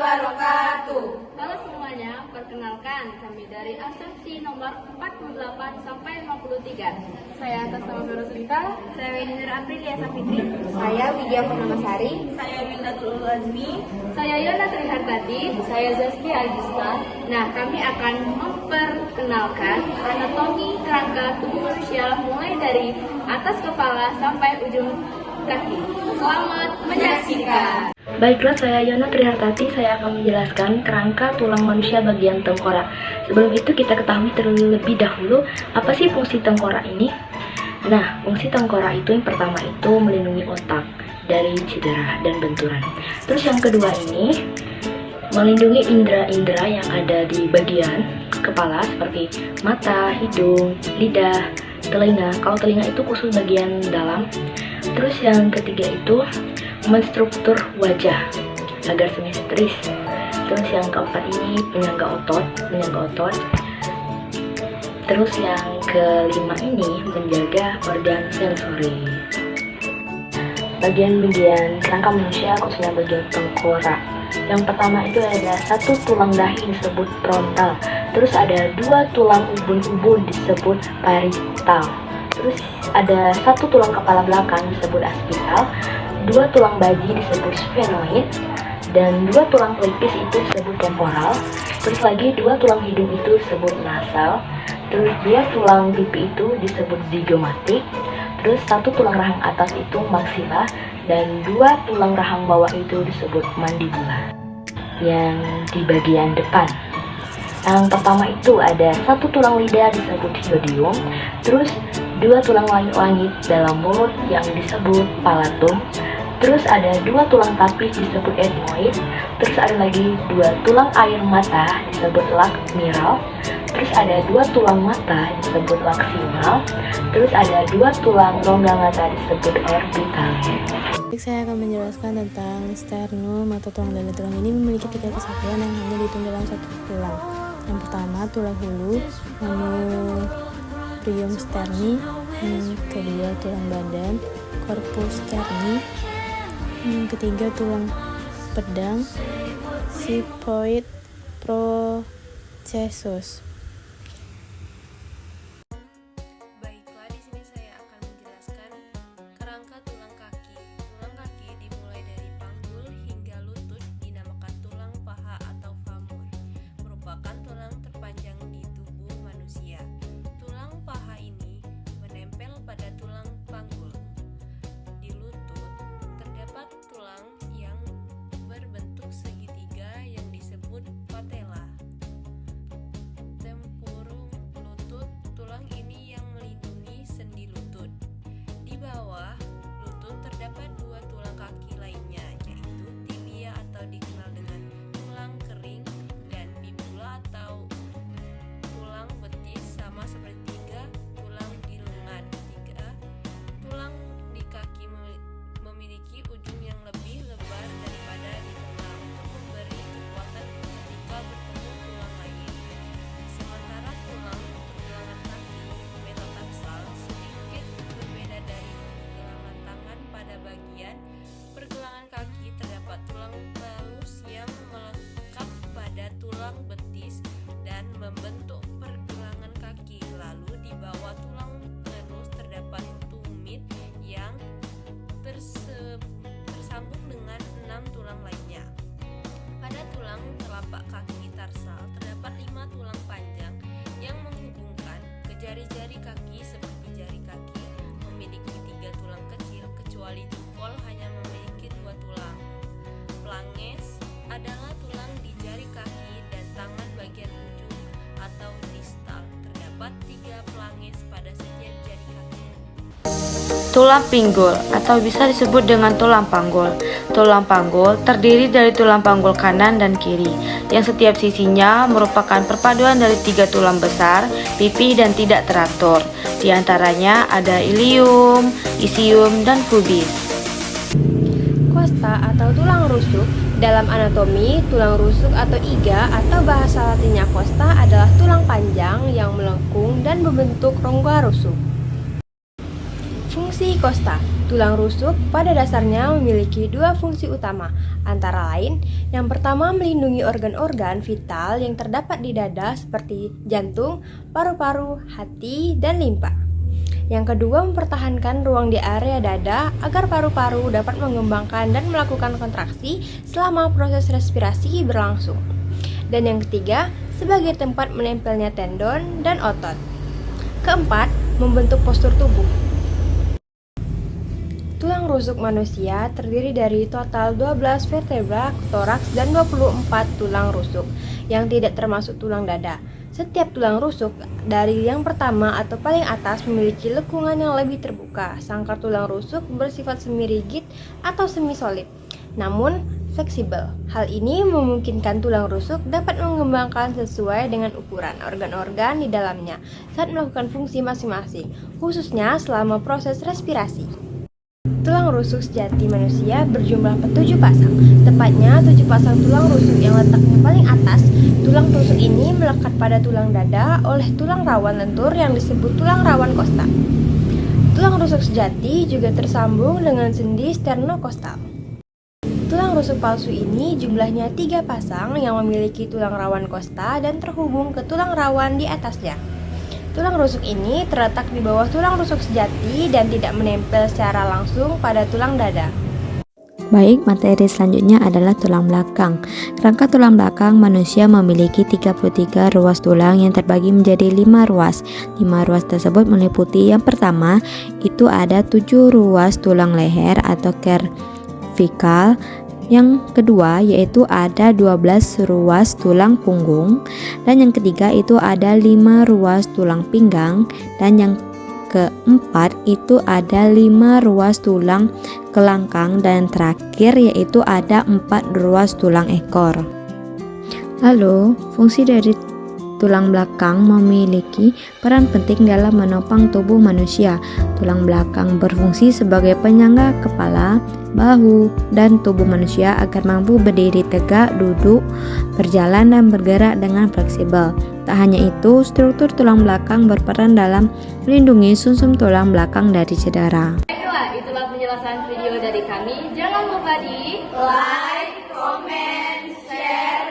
wabarakatuh. Halo semuanya, perkenalkan kami dari absensi nomor 48 sampai 53. Saya atas nama Veroslita, Saya Winner Aprilia Sapitri. Saya Widya Purnamasari. Saya Windatul Azmi. saya Yona Trihartati, saya Zaski Agista. Nah, kami akan memperkenalkan anatomi kerangka tubuh manusia mulai dari atas kepala sampai ujung kaki. Selamat menyaksikan. Baiklah, saya Yona Trihartati, saya akan menjelaskan kerangka tulang manusia bagian tengkorak. Sebelum itu kita ketahui terlebih dahulu apa sih fungsi tengkorak ini. Nah, fungsi tengkorak itu yang pertama itu melindungi otak dari cedera dan benturan. Terus yang kedua ini melindungi indera-indera yang ada di bagian kepala seperti mata, hidung, lidah, telinga. Kalau telinga itu khusus bagian dalam. Terus yang ketiga itu menstruktur wajah agar simetris. Terus yang keempat ini penyangga otot. Terus yang kelima ini menjaga organ sensori. Bagian-bagian kerangka manusia khususnya bagian tengkorak. Yang pertama itu ada satu tulang dahi disebut frontal. Terus ada dua tulang ubun-ubun disebut parietal. Terus ada satu tulang kepala belakang disebut aspital. Dua tulang baji disebut sphenoid, dan dua tulang pelipis itu disebut temporal. Terus lagi dua tulang hidung itu disebut nasal. Terus dua tulang pipi itu disebut zigomatik. Terus satu tulang rahang atas itu maxilla, dan dua tulang rahang bawah itu disebut mandibula. Yang di bagian depan, yang pertama itu ada satu tulang lidah disebut hyoidium. Terus dua tulang langit-langit dalam mulut yang disebut palatum. Terus ada dua tulang tapis disebut ethmoid. Terus ada lagi dua tulang air mata disebut lacrimal. Terus ada dua tulang mata disebut laksimal. Terus ada dua tulang rongga mata disebut orbitalis. Saya akan menjelaskan tentang sternum atau tulang dada. Tulang ini memiliki tiga kesatuan yang hanya dihitung dalam satu tulang. Yang pertama tulang hulu, manubrium sterni. Yang kedua tulang badan, corpus sterni. Yang ketiga tulang pedang, xiphoid processus. Baiklah, di sini saya akan menjelaskan kerangka tulang kaki. Tulang kaki dimulai dari panggul hingga lutut dinamakan tulang paha atau femur. Merupakan tulang terpanjang di tubuh manusia. Tulang paha ini menempel pada tulang panggul. Di lutut terdapat tulang yang berbentuk segitiga yang disebut patella. Tempurung lutut, tulang ini yang melindungi sendi lutut. Di bawah lutut terdapat dua tulang kaki lainnya, yaitu tibia atau dikenal dengan tulang kering dan fibula atau tulang betis, sama seperti tiga tulang di lengan. Tiga tulang di kaki memiliki ujung yang lebih lebar daripada di tengah untuk memberi kekuatan ketika bertemu tulang lain. Sementara tulang pergelangan kaki metatarsal sedikit berbeda dari pergelangan tangan. Pada bagian pergelangan kaki terdapat tulang talus yang melekat pada tulang betis dan membentuk pergelangan kaki. Lalu di bawah tulang talus terdapat tumit yang tersambung dengan 6 tulang lainnya. Pada tulang telapak kaki tarsal terdapat 5 tulang panjang yang menghubungkan ke jari-jari kaki seperti jari kaki memiliki 3 tulang kecil, kecuali jempol hanya memiliki 2 tulang. Flanges adalah tulang di jari kaki dan tangan bagian ujung atau distal. Terdapat 3 flanges pada setiap jari kaki. Tulang pinggul atau bisa disebut dengan tulang panggul. Tulang panggul terdiri dari tulang panggul kanan dan kiri, yang setiap sisinya merupakan perpaduan dari 3 tulang besar, pipih dan tidak teratur. Di antaranya ada ilium, isium, dan pubis. Costa atau tulang rusuk. Dalam anatomi, tulang rusuk atau iga atau bahasa latinnya costa adalah tulang panjang yang melengkung dan membentuk rongga rusuk. Fungsi kosta. Tulang rusuk pada dasarnya memiliki dua fungsi utama, antara lain yang pertama melindungi organ-organ vital yang terdapat di dada seperti jantung, paru-paru, hati, dan limpa. Yang kedua mempertahankan ruang di area dada agar paru-paru dapat mengembangkan dan melakukan kontraksi selama proses respirasi berlangsung. Dan yang ketiga sebagai tempat menempelnya tendon dan otot. Keempat, membentuk postur tubuh. Tulang rusuk manusia terdiri dari total 12 vertebra toraks dan 24 tulang rusuk yang tidak termasuk tulang dada. Setiap tulang rusuk dari yang pertama atau paling atas memiliki lekungan yang lebih terbuka. Sangkar tulang rusuk bersifat semi-rigid atau semi-solid, namun fleksibel. Hal ini memungkinkan tulang rusuk dapat mengembangkan sesuai dengan ukuran organ-organ di dalamnya saat melakukan fungsi masing-masing, khususnya selama proses respirasi. Tulang rusuk sejati manusia berjumlah 7 pasang, tepatnya 7 pasang tulang rusuk yang letaknya paling atas. Tulang rusuk ini melekat pada tulang dada oleh tulang rawan lentur yang disebut tulang rawan kosta. Tulang rusuk sejati juga tersambung dengan sendi sternokostal. Tulang rusuk palsu ini jumlahnya 3 pasang yang memiliki tulang rawan kosta dan terhubung ke tulang rawan di atasnya. Tulang rusuk ini terletak di bawah tulang rusuk sejati dan tidak menempel secara langsung pada tulang dada. Baik, materi selanjutnya adalah tulang belakang. Rangka tulang belakang manusia memiliki 33 ruas tulang yang terbagi menjadi 5 ruas. 5 ruas tersebut meliputi yang pertama, itu ada 7 ruas tulang leher atau cervical. Yang kedua yaitu ada 12 ruas tulang punggung, dan yang ketiga itu ada 5 ruas tulang pinggang, dan yang keempat itu ada 5 ruas tulang kelangkang, dan terakhir yaitu ada 4 ruas tulang ekor. Lalu fungsi dari tulang belakang memiliki peran penting dalam menopang tubuh manusia. Tulang belakang berfungsi sebagai penyangga kepala, bahu, dan tubuh manusia agar mampu berdiri tegak, duduk, berjalan, dan bergerak dengan fleksibel. Tak hanya itu, struktur tulang belakang berperan dalam melindungi sumsum tulang belakang dari cedera. Baiklah, itulah penjelasan video dari kami. Jangan lupa di Like, comment, share,